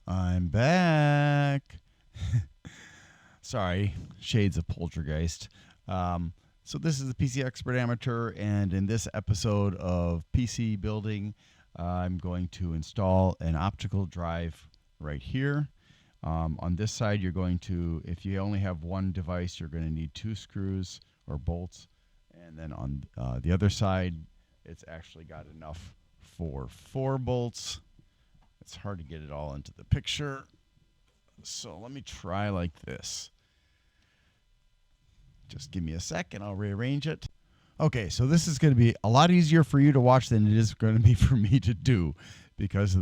I'm back. Sorry, shades of poltergeist. So this is the PC Expert Amateur, and in this episode of PC Building, I'm going to install an optical drive right here. On this side, you're going to, if you only have one device, you're going to need 2 screws or bolts. And then on the other side, it's actually got enough for 4 bolts. It's hard to get it all into the picture. So let me try like this. Just give me a sec and I'll rearrange it. Okay, so this is going to be a lot easier for you to watch than it is going to be for me to do, because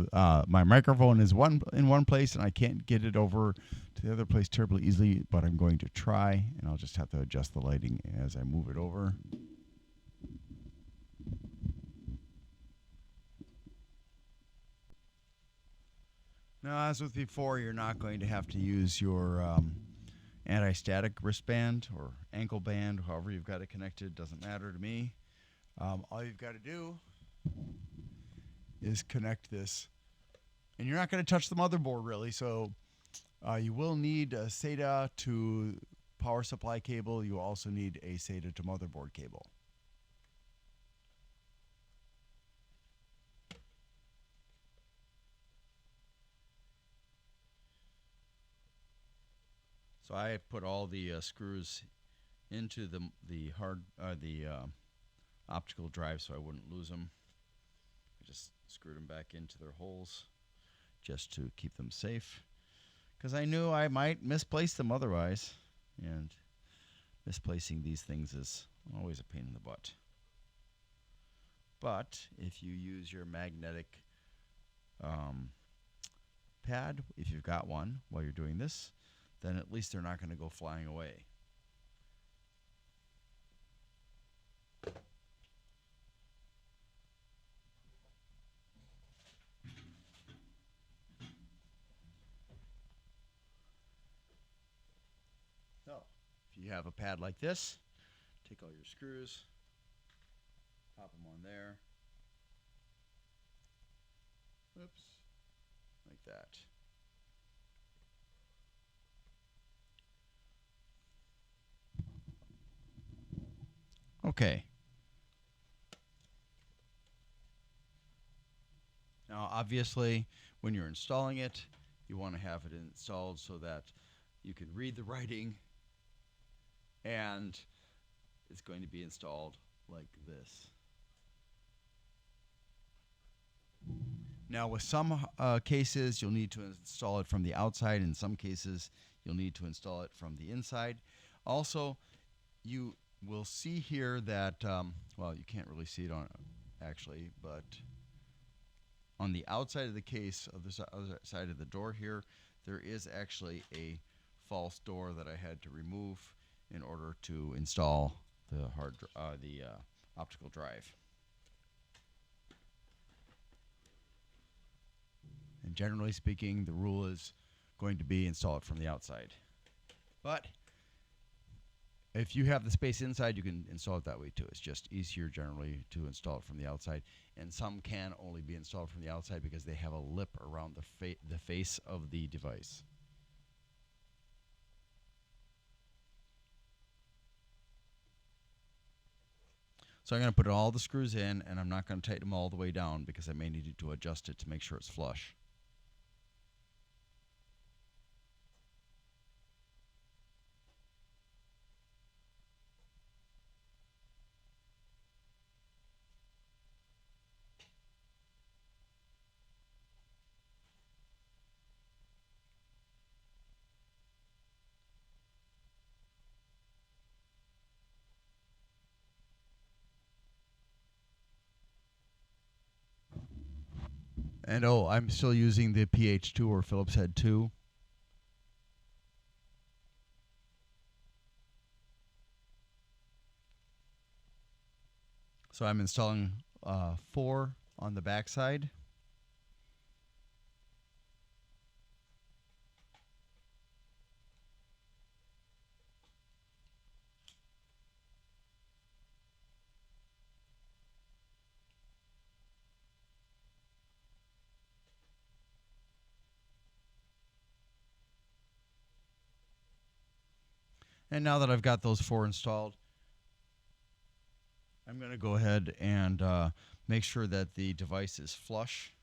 my microphone is in one place and I can't get it over to the other place terribly easily, but I'm going to try, and I'll just have to adjust the lighting as I move it over. Now, as with before, you're not going to have to use your anti-static wristband or ankle band, however you've got it connected. Doesn't matter to me. All you've got to do is connect this, and you're not going to touch the motherboard really. So you will need a SATA to power supply cable. You also need a SATA to motherboard cable. So I have put all the screws into the optical drive so I wouldn't lose them. I just screwed them back into their holes just to keep them safe, because I knew I might misplace them otherwise, and misplacing these things is always a pain in the butt. But if you use your magnetic pad, if you've got one, while you're doing this, then at least they're not going to go flying away. So, if you have a pad like this, take all your screws, pop them on there. Oops, like that. Okay. Now, obviously, when you're installing it, you want to have it installed so that you can read the writing, and it's going to be installed like this. Now, with some cases, you'll need to install it from the outside. In some cases, you'll need to install it from the inside. Also, you will see here that, well, you can't really see it on actually, but on the outside of the case, of the other side of the door here, there is actually a false door that I had to remove in order to install the optical drive. And generally speaking, the rule is going to be install it from the outside. But if you have the space inside, you can install it that way too. It's just easier generally to install it from the outside. And some can only be installed from the outside because they have a lip around the face of the device. So I'm going to put all the screws in, and I'm not going to tighten them all the way down because I may need to adjust it to make sure it's flush. And oh, I'm still using the PH2 or Phillips Head 2. So I'm installing 4 on the back side. And now that I've got those 4 installed, I'm going to go ahead and make sure that the device is flush,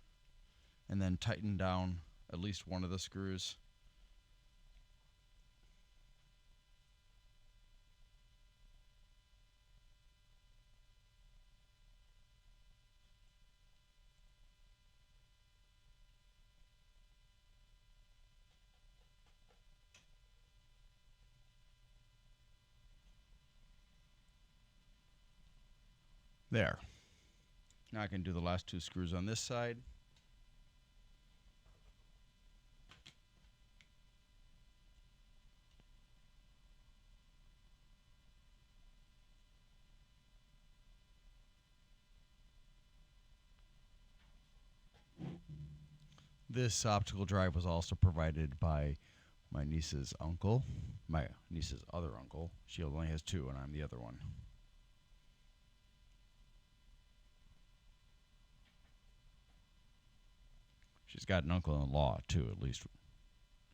and then tighten down at least one of the screws. There. Now I can do the last 2 screws on this side. This optical drive was also provided by my niece's uncle, my niece's other uncle. She only has 2 and I'm the other one. She's got an uncle-in-law too, at least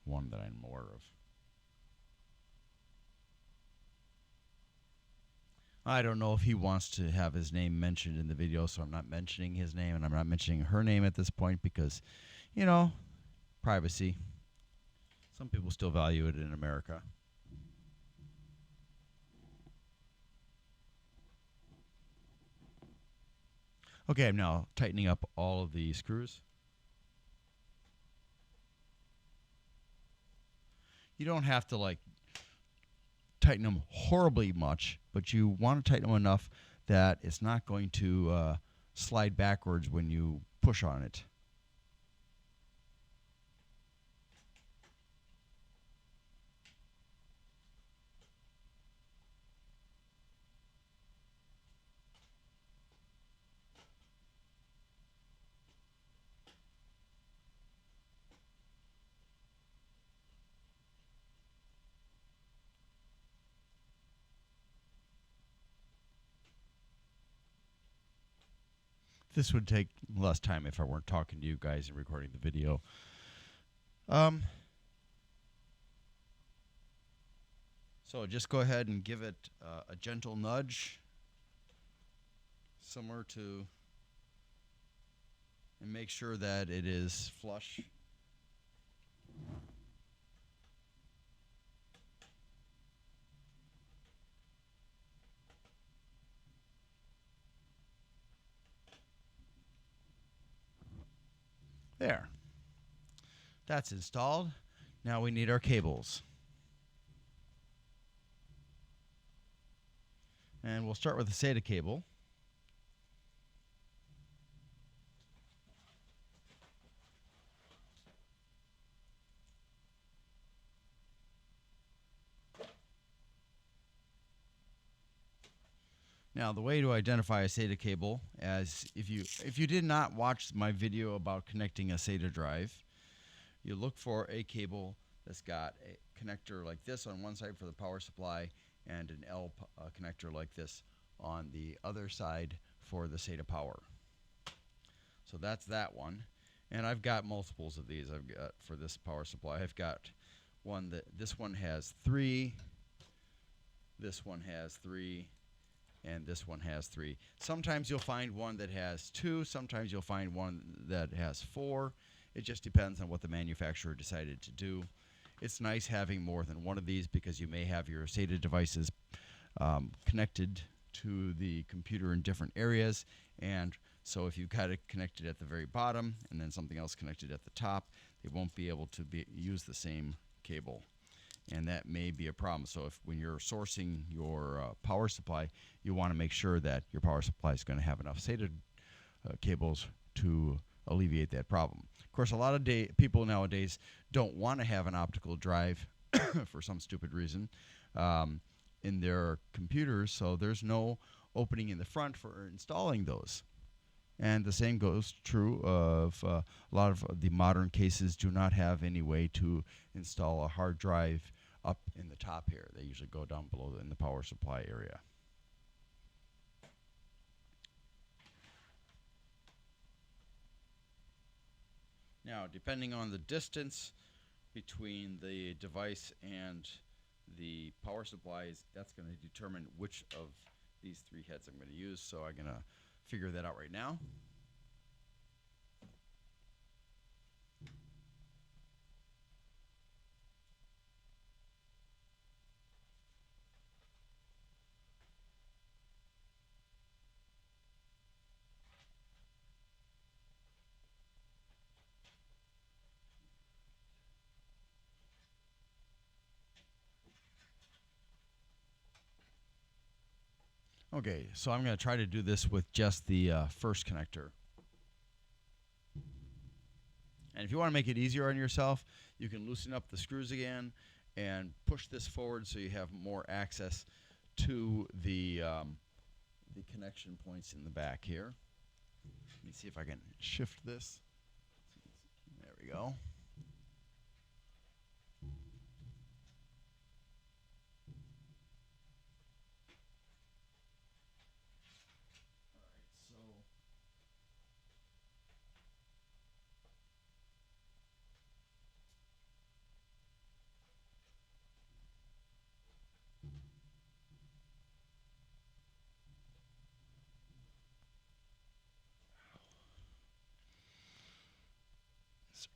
one that I'm aware of. I don't know if he wants to have his name mentioned in the video, so I'm not mentioning his name, and I'm not mentioning her name at this point because, you know, privacy. Some people still value it in America. Okay, I'm now tightening up all of the screws. You don't have to like tighten them horribly much, but you want to tighten them enough that it's not going to slide backwards when you push on it. This would take less time if I weren't talking to you guys and recording the video. So just go ahead and give it a gentle nudge, similar to, and make sure that it is flush. There. That's installed. Now we need our cables. And we'll start with the SATA cable. Now, the way to identify a SATA cable, as if you did not watch my video about connecting a SATA drive, you look for a cable that's got a connector like this on one side for the power supply and an L connector like this on the other side for the SATA power. So that's that one. And I've got multiples of these. I've got for this power supply. I've got one that this one has 3, this one has 3, and this one has 3. Sometimes you'll find one that has 2, sometimes you'll find one that has 4. It just depends on what the manufacturer decided to do. It's nice having more than one of these because you may have your SATA devices connected to the computer in different areas, and so if you've got it connected at the very bottom and then something else connected at the top, they won't be able to use the same cable. And that may be a problem. So if when you're sourcing your power supply, you want to make sure that your power supply is going to have enough SATA cables to alleviate that problem. Of course, a lot of people nowadays don't want to have an optical drive for some stupid reason in their computers, so there's no opening in the front for installing those. And the same goes true of a lot of the modern cases do not have any way to install a hard drive up in the top here. They usually go down below in the power supply area. Now, depending on the distance between the device and the power supplies, that's going to determine which of these 3 heads I'm going to use. So I'm going to figure that out right now. Okay, so I'm going to try to do this with just the first connector. And if you want to make it easier on yourself, you can loosen up the screws again and push this forward so you have more access to the connection points in the back here. Let me see if I can shift this. There we go.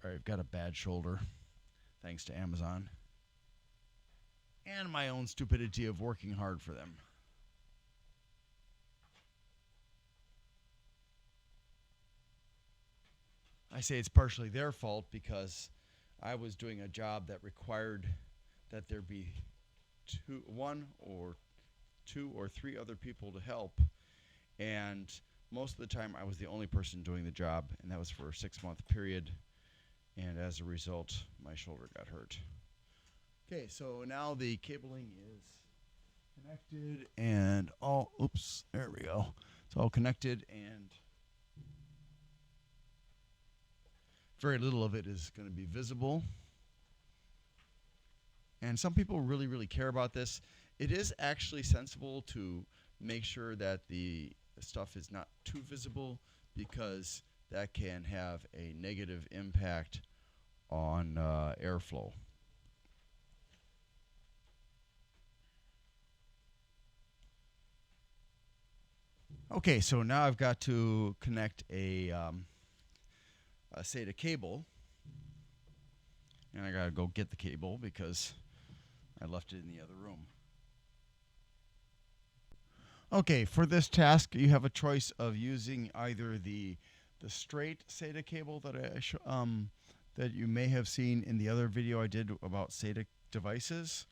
Sorry, I've got a bad shoulder, thanks to Amazon. And my own stupidity of working hard for them. I say it's partially their fault because I was doing a job that required that there be 1 or 2 or 3 other people to help. And most of the time I was the only person doing the job, and that was for a 6-month period. And as a result, my shoulder got hurt. Okay, so now the cabling is connected and all, oops, there we go. It's all connected, and very little of it is going to be visible. And some people really, really care about this. It is actually sensible to make sure that the stuff is not too visible, because that can have a negative impact on airflow. Okay, so now I've got to connect a SATA cable, and I gotta go get the cable because I left it in the other room. Okay, for this task, you have a choice of using either the straight SATA cable that that you may have seen in the other video I did about SATA devices,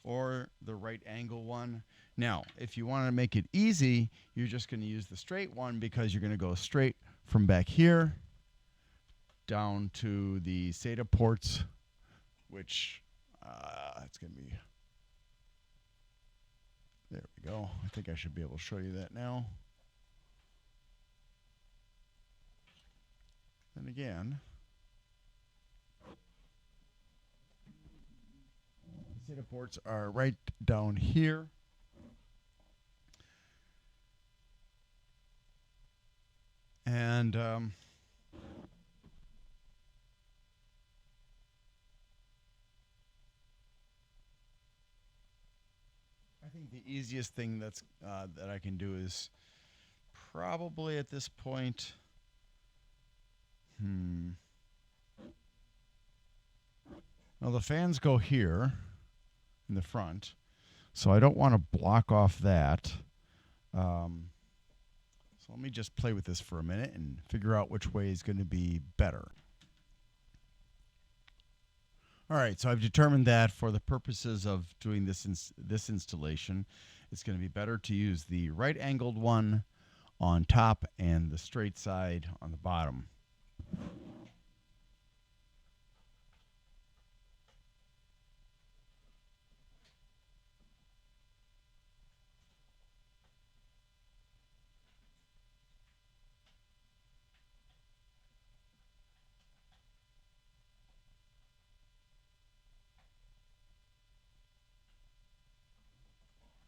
or the right angle one. Now, if you want to make it easy, you're just going to use the straight one, because you're going to go straight from back here down to the SATA ports, which it's going to be, there we go. I think I should be able to show you that now. And again, the SATA ports are right down here. And I think the easiest thing that I can do is probably at this point, well, the fans go here in the front, so I don't want to block off that. So let me just play with this for a minute and figure out which way is going to be better. All right, so I've determined that for the purposes of doing this installation, it's going to be better to use the right-angled one on top and the straight side on the bottom.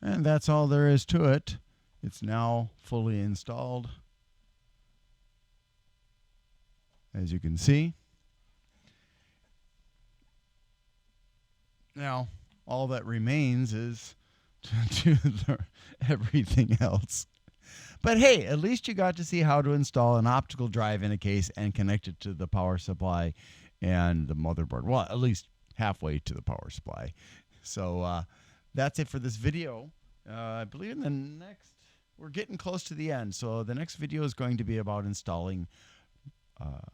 And that's all there is to it. It's now fully installed, as you can see. Now, all that remains is to do everything else. But hey, at least you got to see how to install an optical drive in a case and connect it to the power supply and the motherboard. Well, at least halfway to the power supply. So that's it for this video. I believe in the next, we're getting close to the end. So the next video is going to be about installing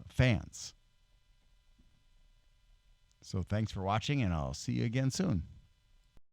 fans. So thanks for watching, and I'll see you again soon.